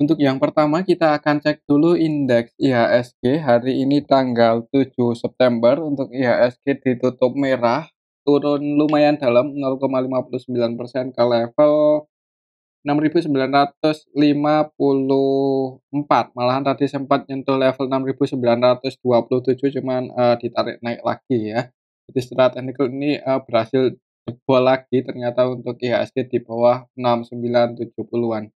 Untuk yang pertama kita akan cek dulu indeks IHSG hari ini tanggal 7 September. Untuk IHSG ditutup merah, turun lumayan dalam 0,59% ke level 6.954. Malahan tadi sempat nyentuh level 6.927, cuman, ditarik naik lagi ya. Jadi secara teknikal ini, berhasil jebol lagi ternyata untuk IHSG di bawah 6970-an.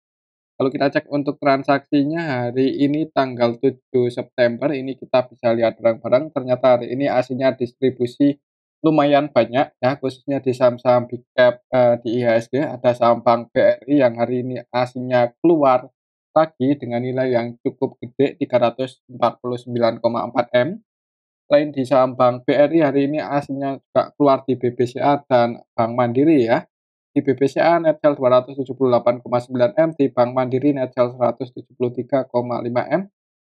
Kalau kita cek untuk transaksinya hari ini tanggal 7 September, ini kita bisa lihat bareng-bareng ternyata hari ini aslinya distribusi lumayan banyak ya, khususnya di saham-saham big cap, di IHSG. Ada saham Bank BRI yang hari ini aslinya keluar lagi dengan nilai yang cukup gede 349,4 M. Selain di saham Bank BRI hari ini aslinya juga keluar di BBCA dan Bank Mandiri ya. Di BBCA net sell 278,9 M, di Bank Mandiri net sell 173,5 M.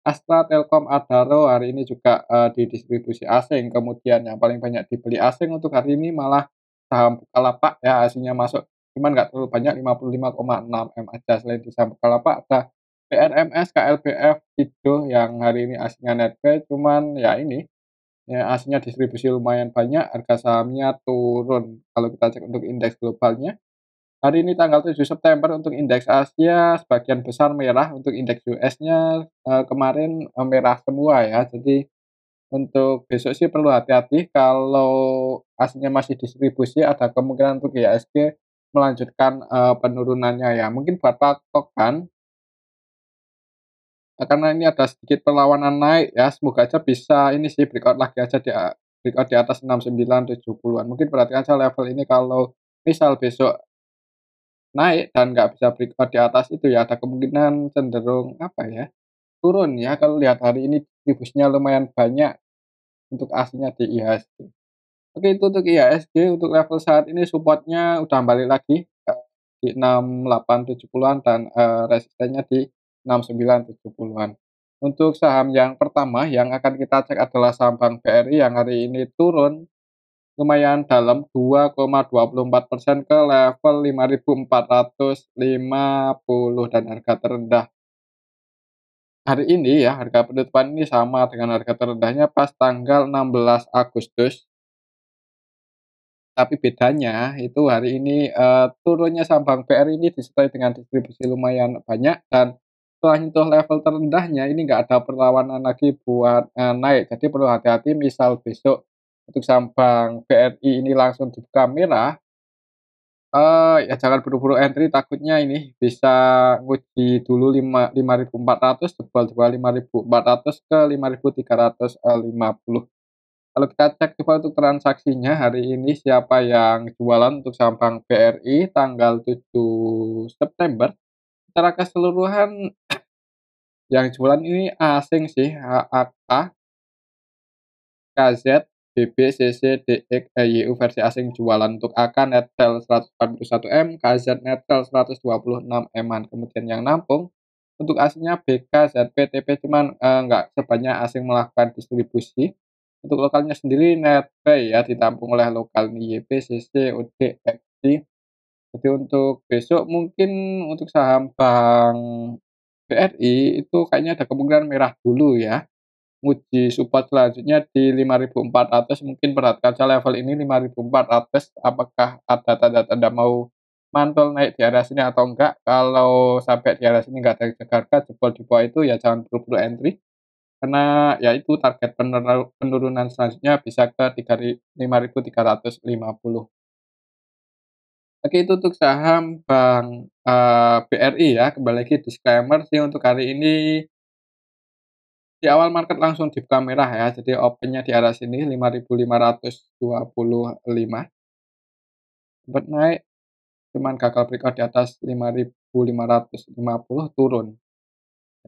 Astra, Telkom, Adaro hari ini juga, didistribusi asing. Kemudian yang paling banyak dibeli asing untuk hari ini malah saham Bukalapak ya, aslinya masuk, cuman nggak terlalu banyak 55,6 M aja. Selain di saham Bukalapak ada PRMS, KLBF, Ido yang hari ini aslinya net buy, cuman ya ini, ya aslinya distribusi lumayan banyak, harga sahamnya turun. Kalau kita cek untuk indeks globalnya, hari ini tanggal 7 September untuk indeks Asia sebagian besar merah, untuk indeks US-nya, kemarin, merah semua ya. Jadi untuk besok sih perlu hati-hati kalau aslinya masih distribusi, ada kemungkinan untuk IHSG melanjutkan, penurunannya ya. Mungkin buat patokan, karena ini ada sedikit perlawanan naik ya, semoga aja bisa ini sih breakout lagi aja breakout di atas 6970-an. Mungkin perhatikan aja level ini kalau misal besok naik dan nggak bisa breakout di atas itu ya, ada kemungkinan cenderung apa ya, turun ya kalau lihat hari ini distribusinya lumayan banyak untuk aslinya di IHSG. Oke, itu untuk IHSG. Untuk level saat ini supportnya udah balik lagi, di 6870-an dan, resistennya di 6970-an. Untuk saham yang pertama yang akan kita cek adalah saham Bank BRI yang hari ini turun lumayan dalam 2,24% ke level 5.450 dan harga terendah hari ini ya, harga penutupan ini sama dengan harga terendahnya pas tanggal 16 Agustus. Tapi bedanya itu hari ini, turunnya saham Bank BRI ini disertai dengan distribusi lumayan banyak dan setelah nyentuh level terendahnya ini nggak ada perlawanan lagi buat, naik. Jadi perlu hati-hati misal besok untuk saham Bank BRI ini langsung dibuka merah, ya jangan buru-buru entry, takutnya ini bisa nguji dulu 5.400, jebol di bawah 5.400 ke 5.350. Kalau kita cek coba untuk transaksinya hari ini siapa yang jualan untuk saham Bank BRI tanggal 7 September, secara keseluruhan yang jualan ini asing sih, HAK, KZ, BB, CC, DX, YU versi asing jualan. Untuk AK net sell 141 M, KZ net sell 126 M-an. Kemudian yang nampung untuk aslinya BK, ZP, TP cuman, nggak sebanyak asing melakukan distribusi. Untuk lokalnya sendiri net buy ya ditampung oleh lokal nih YP, CC, OD, XD. Jadi untuk besok mungkin untuk saham Bank BRI itu kayaknya ada kemungkinan merah dulu ya. Nguji support selanjutnya di 5.400, mungkin perhatikan saja level ini 5.400 apakah ada tanda-tanda mau mantul naik di area sini atau enggak. Kalau sampai di area sini enggak ada yang jaga harga, jebol di bawah itu ya jangan buru-buru entry, karena ya itu target penurunan selanjutnya bisa ke 5.350. Oke, itu untuk saham Bank, BRI ya. Kembali lagi disclaimer sih untuk hari ini di awal market langsung dibuka merah ya, jadi opennya di arah sini 5.525, sempat naik cuman gagal breakout di atas 5.550 turun.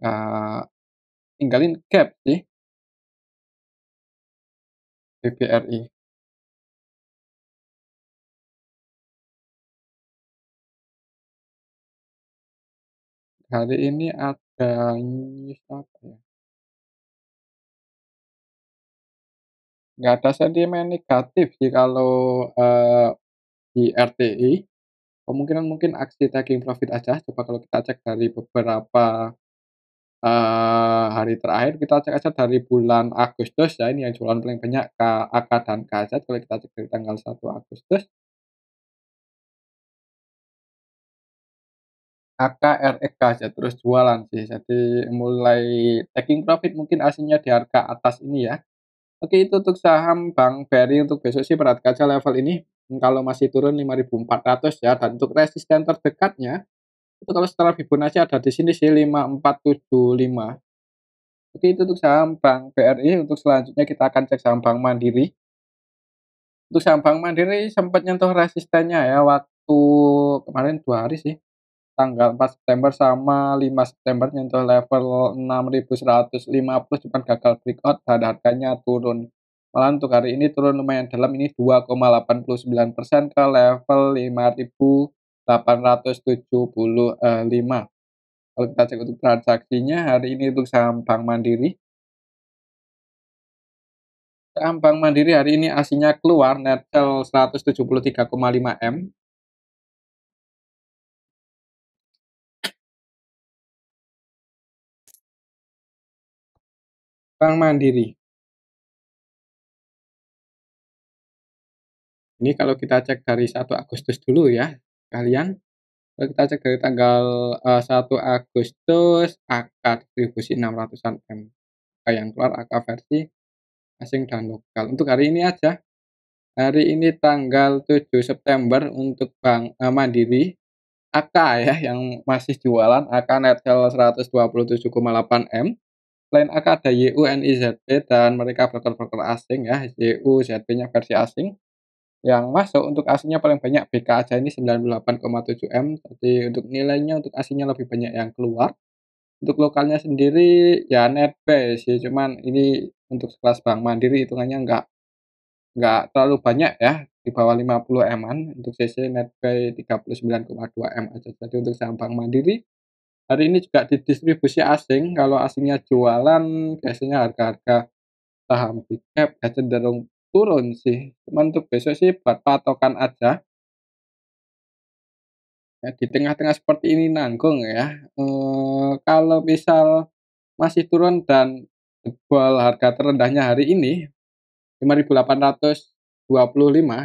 Eee, Tinggalin gap sih BBRI. Hari ini ada news apa ya, nggak ada sentimen negatif sih kalau, di RTI. kemungkinan mungkin aksi taking profit aja. Coba kalau kita cek dari beberapa, hari terakhir, kita cek aja dari bulan Agustus ya, ini yang jualan paling banyak AK dan KZ. Kalau kita cek dari tanggal 1 Agustus, AK, RX, KZ terus jualan sih. Jadi mulai taking profit mungkin aslinya di harga atas ini ya. Oke, itu untuk saham Bank BRI untuk besok sih perhatikan aja level ini, kalau masih turun 5.400 ya, dan untuk resisten terdekatnya, itu kalau secara Fibonacci ada di sini sih 5.475. Oke, itu untuk saham Bank BRI. Untuk selanjutnya kita akan cek saham Bank Mandiri. Untuk saham Bank Mandiri sempat nyentuh resistennya ya waktu kemarin 2 hari sih, tanggal 4 September sama 5 September nyentuh level 6.150, cuman gagal breakout dan harganya turun. Malah untuk hari ini turun lumayan dalam, ini 2,89% ke level 5.875. Kalau kita cek untuk transaksinya hari ini untuk saham Bank Mandiri, saham Bank Mandiri hari ini aslinya keluar net sell 173,5 M. Bank Mandiri. Ini kalau kita cek dari 1 Agustus dulu ya, kalian. Kalau kita cek dari tanggal, 1 Agustus, angka distribusi 600-an M, yang keluar angka versi asing dan lokal. Untuk hari ini aja, hari ini tanggal 7 September untuk Bank, Mandiri, AK ya yang masih jualan, AK net sell 127,8 M. Selain AK ada YU, NIZP dan mereka broker-broker asing ya, YU, ZP-nya versi asing. Yang masuk untuk aslinya paling banyak BK aja ini 98,7 M, jadi untuk nilainya untuk aslinya lebih banyak yang keluar. Untuk lokalnya sendiri ya netbuy sih, cuman ini untuk sekelas Bank Mandiri hitungannya nggak terlalu banyak ya, di bawah 50 M-an, untuk CC netbuy 39,2 M aja. Jadi untuk saham Bank Mandiri hari ini juga didistribusi asing, kalau asingnya jualan biasanya harga-harga saham big cap ya cenderung turun sih, cuman untuk besok sih buat patokan aja, ya di tengah-tengah seperti ini nanggung ya, kalau misal masih turun dan jebol harga terendahnya hari ini 5.825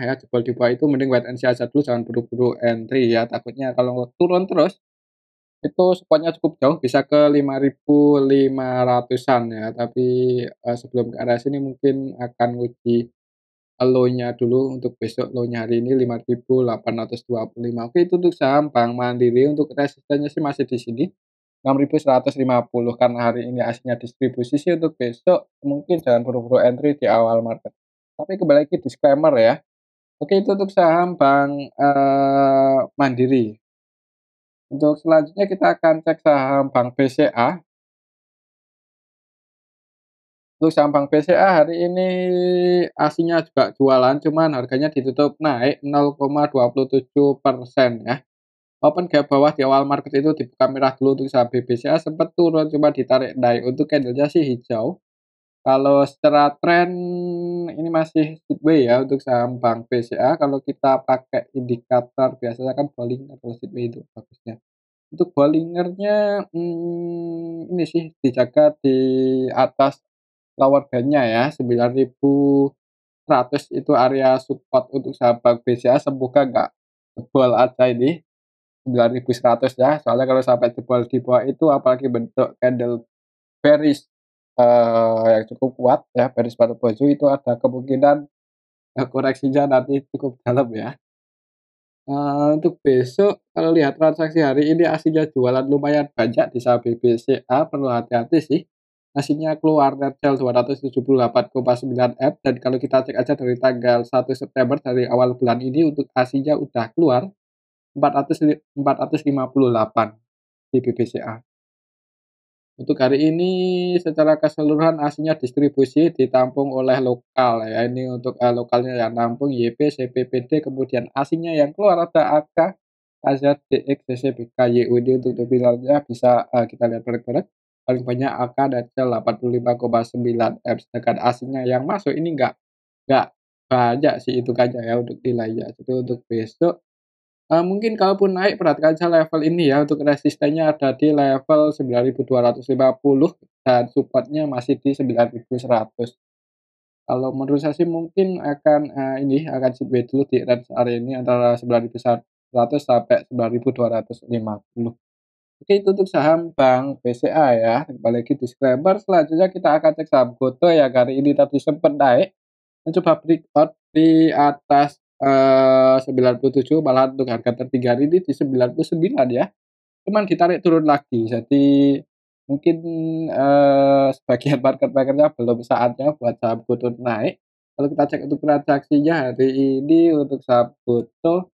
ya, jebol di bawah itu mending wait and see aja dulu, jangan buru-buru entry ya, takutnya kalau turun terus itu spotnya cukup jauh bisa ke 5.500-an ya, tapi, sebelum ke arah sini mungkin akan uji low-nya dulu untuk besok, low-nya hari ini 5.825. Oke, itu untuk saham Bank Mandiri, untuk resistennya sih masih di sini 6.150 karena hari ini aslinya distribusi sih. Untuk besok mungkin jangan buru-buru entry di awal market. Tapi kembali lagi disclaimer ya. Oke, itu untuk saham Bank, Mandiri. Untuk selanjutnya kita akan cek saham Bank BCA. Untuk saham Bank BCA hari ini aslinya juga jualan, cuman harganya ditutup naik 0,27% ya. Open gap bawah di awal market itu dibuka merah dulu untuk saham BBCA, sempat turun cuma ditarik naik. Untuk candlenya sih hijau. Kalau secara tren ini masih sideways ya untuk saham Bank BCA. Kalau kita pakai indikator biasanya kan Bollinger kalau sideways itu bagusnya. Untuk Bollingernya, ini sih dijaga di atas lower band-nya ya, 9.100 itu area support untuk saham Bank BCA, semoga nggak jebol aja ini 9.100 ya, soalnya kalau sampai jebol di bawah itu apalagi bentuk candle bearish, yang cukup kuat ya, bearish pada baju itu ada kemungkinan, koreksinya nanti cukup dalam ya. Untuk besok kalau lihat transaksi hari ini aslinya jualan lumayan banyak di saham BBCA, perlu hati-hati sih. Aslinya keluar net sell 278,9 M, dan kalau kita cek aja dari tanggal 1 September dari awal bulan ini untuk aslinya udah keluar 458 di BBCA. Untuk hari ini secara keseluruhan aslinya distribusi ditampung oleh lokal ya, ini untuk, lokalnya yang nampung YP, CPPD, kemudian aslinya yang keluar ada AK, KZDX, CCBK, YUD. Untuk nominalnya bisa, kita lihat bareng-bareng, paling banyak AK dan CL 85,9 M, sedangkan aslinya yang masuk ini nggak banyak sih hitungannya ya untuk nilainya. Jadi untuk besok Mungkin kalaupun naik perhatikan aja level ini ya, untuk resistennya ada di level 9.250 dan supportnya masih di 9.100. Kalau menurut saya sih mungkin akan, akan sideways dulu di range area ini antara 9.100 sampai 9.250. Oke, itu untuk saham Bank BCA ya. Kembali lagi disclaimer, selanjutnya kita akan cek saham GoTo yang hari ini tadi sempat naik, mencoba breakout di atas, 97, malahan untuk harga tertinggi hari ini di 99 ya. Cuman ditarik turun lagi. Jadi mungkin, sebagian market maker-nya belum saatnya buat saham GoTo naik. Kalau kita cek untuk transaksinya hari ini untuk saham GoTo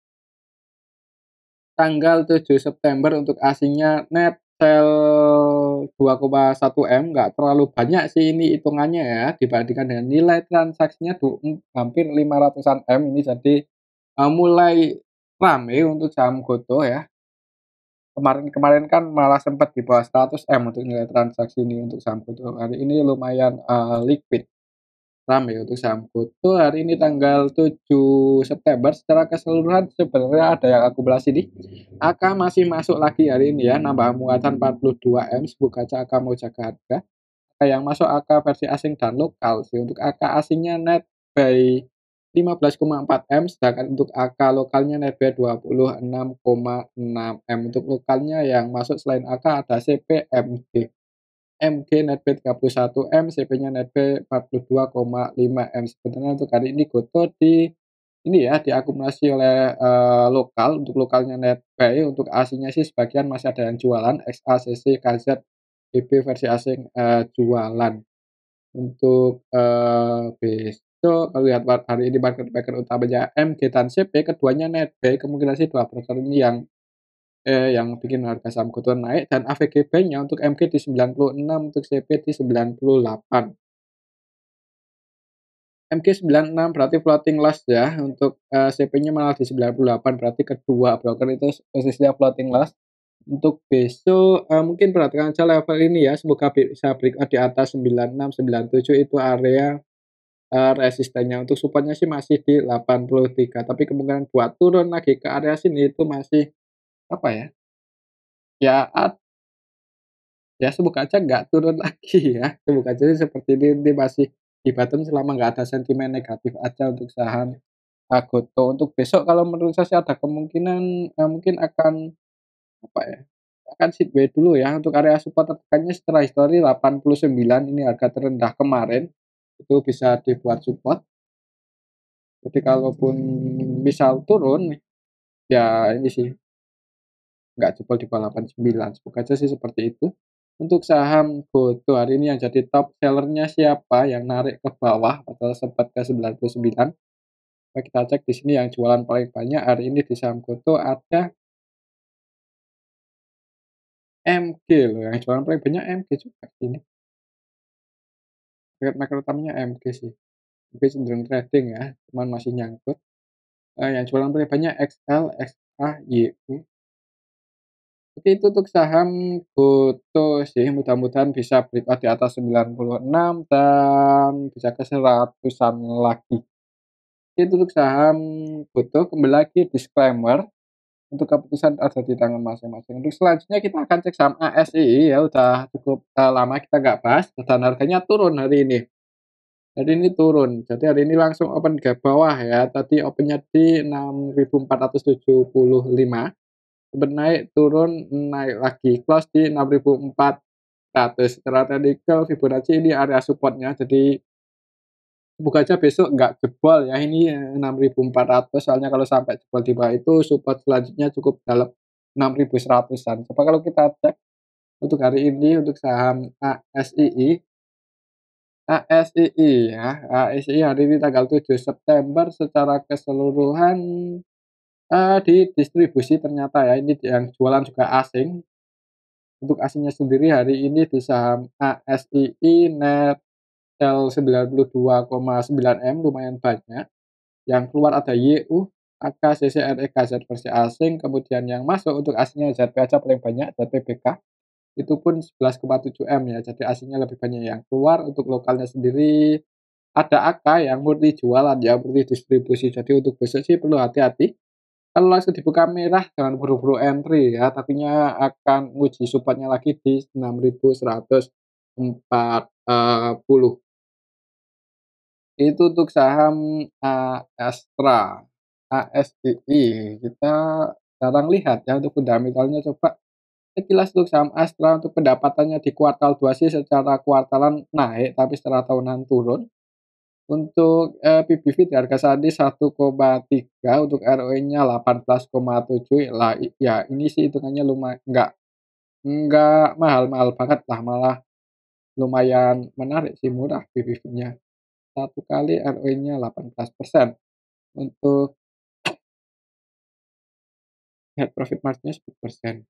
tanggal 7 September untuk asingnya net sell 2,1 M, nggak terlalu banyak sih ini hitungannya ya, dibandingkan dengan nilai transaksinya hampir 500-an M ini, jadi, mulai rame untuk saham GoTo ya. Kemarin-kemarin kan malah sempat di bawah 100 M untuk nilai transaksi ini untuk saham GoTo. Hari ini lumayan, liquid. Rame untuk saham GoTo hari ini tanggal 7 September secara keseluruhan sebenarnya ada yang akumulasi nih. AK masih masuk lagi hari ini ya, nambah muatan 42 M, semoga aja AK mau jaga harga. Yang masuk AK versi asing dan lokal sih. Untuk AK asingnya net by 15,4 M, sedangkan untuk AK lokalnya net by 26,6 M. Untuk lokalnya yang masuk selain AK ada CPMG. MG netpay 31 M, CP-nya netpay 42,5 M. Sebenarnya untuk hari ini GoTo ini ya diakumulasi oleh, lokal, untuk lokalnya netpay, untuk asingnya sih sebagian masih ada yang jualan, XA, CC, KZ, BB versi asing, jualan. Untuk, besok kalau lihat hari ini market maker utamanya MG dan CP, keduanya netpay, kemungkinan sih dua broker ini yang bikin harga saham GoTo naik, dan AVG Bank-nya untuk MG di 96, untuk CP di 98. MG 96 berarti floating loss ya, untuk, CP-nya malah di 98, berarti kedua broker itu posisinya floating loss. Untuk besok, mungkin perhatikan aja level ini ya, semoga bisa breakout di atas 96, 97 itu area, resistennya. Untuk support-nya sih masih di 83, tapi kemungkinan buat turun lagi ke area sini itu masih, apa ya, ya ya semoga aja nggak turun lagi ya, semoga aja seperti ini masih di bottom selama nggak ada sentimen negatif aja untuk saham, GoTo. Untuk besok kalau menurut saya sih ada kemungkinan, mungkin akan apa ya, akan sideways dulu ya, untuk area support tertekannya setelah histori 89, ini harga terendah kemarin, itu bisa dibuat support. Jadi kalaupun misal turun, ya ini sih nggak jebol di bawah 89, semoga aja sih seperti itu. Untuk saham GoTo hari ini yang jadi top sellernya siapa, yang narik ke bawah atau sempat ke 99, coba kita cek di sini yang jualan paling banyak hari ini di saham GoTo ada MG loh, yang jualan paling banyak MG juga ini, market maker utamanya MG sih. MG cenderung trading ya, cuman masih nyangkut, yang jualan paling banyak XL, XA, YU. Oke, itu untuk saham GoTo sih, mudah-mudahan bisa breakout di atas 96 dan bisa ke 100-an lagi. Itu untuk saham GoTo, kembali lagi disclaimer, untuk keputusan ada di tangan masing-masing. Untuk selanjutnya kita akan cek saham ASI ya, udah cukup, lama kita nggak bahas dan harganya turun hari ini. Hari ini turun, jadi hari ini langsung open ke bawah ya, tadi opennya di 6.475. Sempet naik, turun, naik lagi, close di 6.400. Secara teknikal Fibonacci ini area support-nya, jadi semoga aja besok nggak jebol ya, ini, 6.400, soalnya kalau sampai jebol di bawah itu support selanjutnya cukup dalam 6.100-an. Coba kalau kita cek untuk hari ini untuk saham ASII ya, ASII hari ini tanggal 7 September secara keseluruhan, di distribusi ternyata ya, ini yang jualan juga asing. Untuk asingnya sendiri hari ini di saham ASII net sell 92,9 M, lumayan banyak. Yang keluar ada YU, AK, CCR, EKZ versi asing, kemudian yang masuk untuk asingnya ZP aja paling banyak, ZPBK, itu pun 11,7 M ya, jadi asingnya lebih banyak yang keluar. Untuk lokalnya sendiri ada AK yang murni jualan ya, murni distribusi, jadi untuk besok sih perlu hati-hati. Kalau langsung dibuka merah jangan buru-buru entry ya, tapinya akan nguji support-nya lagi di 6.140. Itu untuk saham Astra, ASII. Kita jarang lihat ya untuk fundamentalnya, coba sekilas untuk saham Astra untuk pendapatannya di kuartal 2 sih secara kuartalan naik, tapi secara tahunan turun. Untuk, PBV di harga saat ini 1,3, untuk ROE-nya 18,7, lah ya ini sih hitungannya nggak mahal-mahal banget lah, malah lumayan menarik sih, murah PBV-nya. Satu kali ROE-nya 18%. Untuk net profit margin-nya 10%.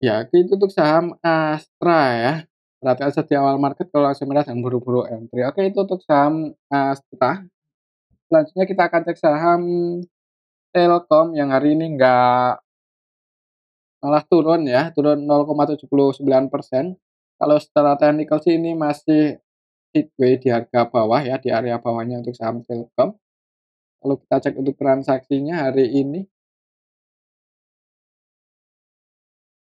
Ya, itu untuk saham Astra ya. Perhatikan saja di awal market kalau langsung merah jangan buru-buru entry. Oke, itu untuk saham Astra. Selanjutnya kita akan cek saham Telkom yang hari ini malah turun ya, turun 0,79%. Kalau secara teknikal sih ini masih sideways di harga bawah ya, di area bawahnya untuk saham Telkom. Kalau kita cek untuk transaksinya hari ini,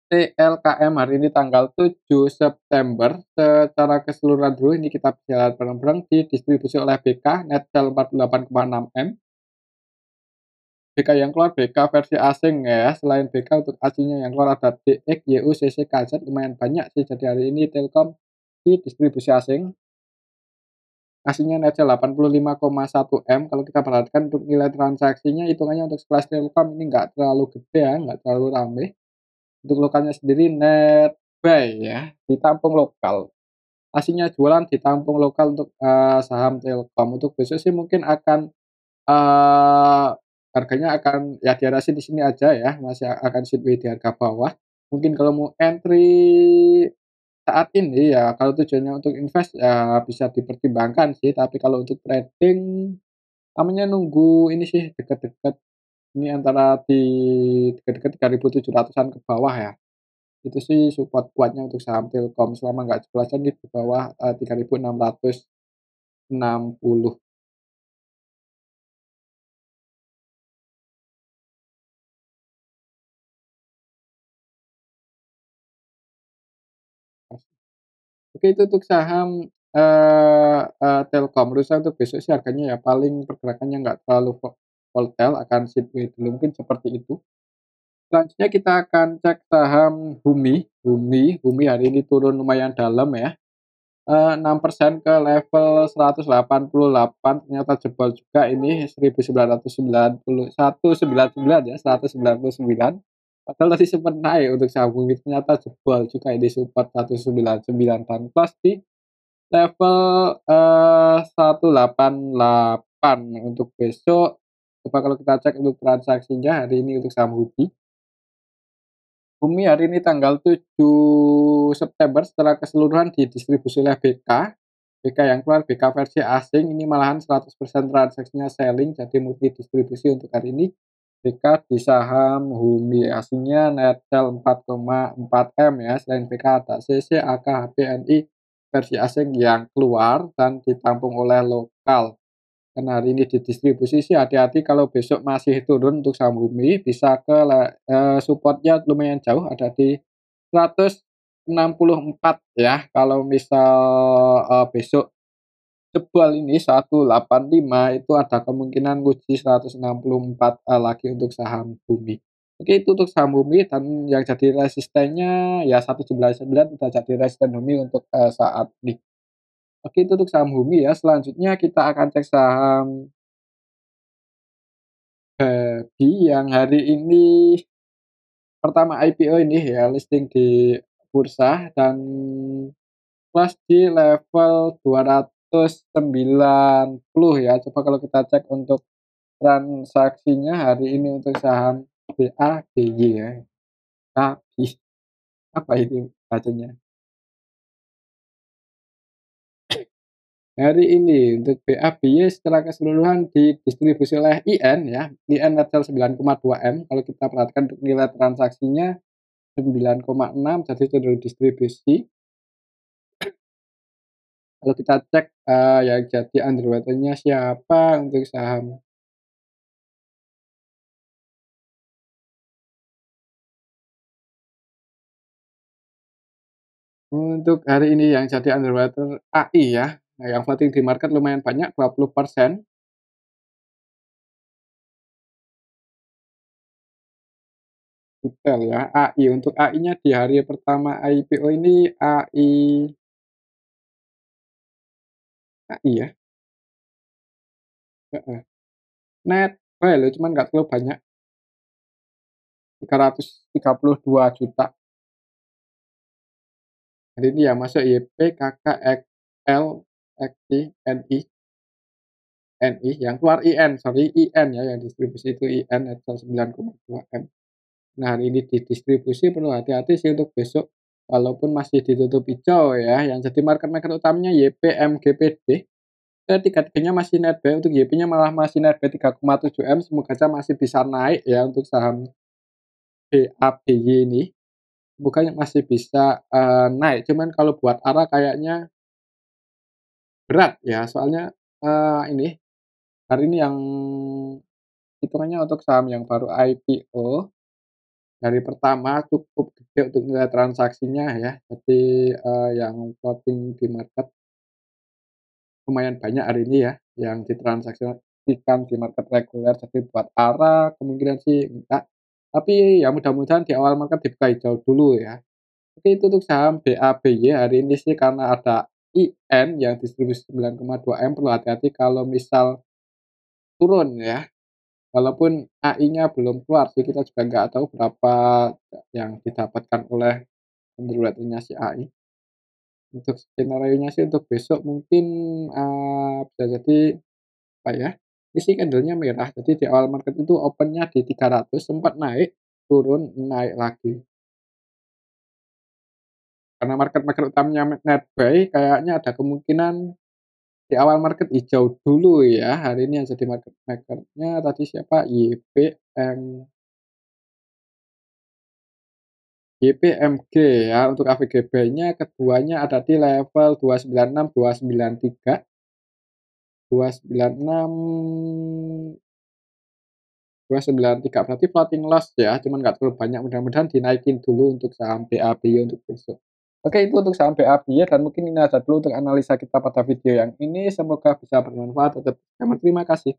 TLKM hari ini tanggal 7 September, secara keseluruhan dulu ini kita berjalan bareng-bareng, didistribusi oleh BK, net sell 48,6 M. BK yang keluar BK versi asing ya, selain BK untuk aslinya yang keluar ada DX, YU, CC, KZ, lumayan banyak sih. Jadi hari ini Telkom di distribusi asing, aslinya netnya 85,1 M. Kalau kita perhatikan untuk nilai transaksinya, hitungannya untuk sekelas Telkom ini nggak terlalu gede ya, nggak terlalu rame. Untuk lokalnya sendiri net buy ya, ditampung lokal. Aslinya jualan ditampung lokal untuk saham Telkom. Untuk besok sih mungkin akan harganya akan ya diarasi di sini aja ya, masih akan sideways di harga bawah. Mungkin kalau mau entry saat ini ya, kalau tujuannya untuk invest ya bisa dipertimbangkan sih, tapi kalau untuk trading namanya nunggu ini sih dekat-dekat ini antara di dekat-dekat 3.700-an ke bawah ya. Itu sih support kuatnya untuk saham Telkom selama nggak jeblosan di bawah 3.660. Oke, itu untuk saham, Telkom. Menurut saya untuk besok sih harganya ya paling pergerakannya nggak terlalu volatile, akan sideways dulu, mungkin seperti itu. Selanjutnya kita akan cek saham Bumi hari ini turun lumayan dalam ya, 6% ke level 188, ternyata jebol juga ini 1991,99 ya, 199. Padahal tadi sempat naik untuk saham Bumi, ternyata jebol juga ini support 199 dan close di level, 188 untuk besok. Coba kalau kita cek untuk transaksinya hari ini untuk saham Bumi hari ini tanggal 7 September secara keseluruhan didistribusi oleh BK. BK yang keluar BK versi asing ini malahan 100% transaksinya selling, jadi multi distribusi untuk hari ini. BK di saham Bumi aslinya net sell 4,4 M ya. Selain BK ada CC, AK, HPNI versi asing yang keluar dan ditampung oleh lokal. Karena hari ini didistribusi sih hati-hati kalau besok masih turun untuk saham Bumi bisa ke support-nya lumayan jauh ada di 164 ya. Kalau misal, besok jebol ini 185 itu ada kemungkinan nguji 164, lagi untuk saham Bumi. Oke, itu untuk saham Bumi dan yang jadi resistennya ya 199 udah jadi resisten Bumi untuk, saat ini. Oke, itu untuk saham Bumi ya. Selanjutnya kita akan cek saham Babi yang hari ini pertama IPO ini ya, listing di bursa dan close di level 290 ya. Coba kalau kita cek untuk transaksinya hari ini untuk saham BABY ya. Babi, apa ini bacanya? Hari ini untuk BABY secara keseluruhan didistribusi oleh IN ya, IN Retail 9,2 M. Kalau kita perhatikan untuk nilai transaksinya 9,6, jadi itu dari distribusi. Kalau kita cek, yang jadi underwater-nya siapa untuk saham. Untuk hari ini yang jadi underwater AI ya, nah yang floating di market lumayan banyak 20%. Detail ya, AI. Untuk AI-nya di hari pertama IPO ini AI ya, heeh. Net buy loh, cuman nggak terlalu banyak, 332 juta. Hari ini yang masuk YP, KK, XL, XI, NI, NI, yang keluar IN, sorry IN ya, yang distribusi itu IN Excel 9,2 M. Nah, hari ini didistribusi perlu hati-hati sih untuk besok, walaupun masih ditutup hijau ya, yang jadi market maker utamanya YP, MGPD. Ketiga-tiganya masih net buy, untuk YP-nya malah masih net buy 3,7 M, semoga aja masih bisa naik ya untuk saham BABY ini. Semoga masih bisa, naik, cuman kalau buat arah kayaknya berat ya, soalnya, ini, hari ini yang hitungannya untuk saham yang baru IPO, hari pertama cukup gede untuk nilai transaksinya ya. Jadi, yang floating di market lumayan banyak hari ini ya, yang ditransaksikan di market reguler. Jadi buat arah kemungkinan sih enggak, tapi ya mudah-mudahan di awal market dibuka hijau dulu ya. Oke, itu untuk saham BABY hari ini sih karena ada IN yang distribusi 9,2 M, perlu hati-hati kalau misal turun ya. Walaupun AI-nya belum keluar sih, kita juga nggak tahu berapa yang didapatkan oleh underwriter-nya si AI. Untuk skenario-nya sih untuk besok mungkin, bisa jadi apa ya, isi candle-nya merah, jadi di awal market itu open-nya di 300, sempat naik, turun, naik lagi. Karena market-market utamanya net buy, kayaknya ada kemungkinan di awal market hijau dulu ya. Hari ini yang jadi market maker-nya tadi siapa? YPMG ya. Untuk AVGB-nya keduanya ada di level 296, 293, 296, 293, berarti floating loss ya, cuman nggak terlalu banyak, mudah-mudahan dinaikin dulu untuk saham BABY untuk besok. Oke, itu untuk saham BABY dan mungkin ini aja dulu untuk analisa kita pada video yang ini, semoga bisa bermanfaat untuk teman. Terima kasih.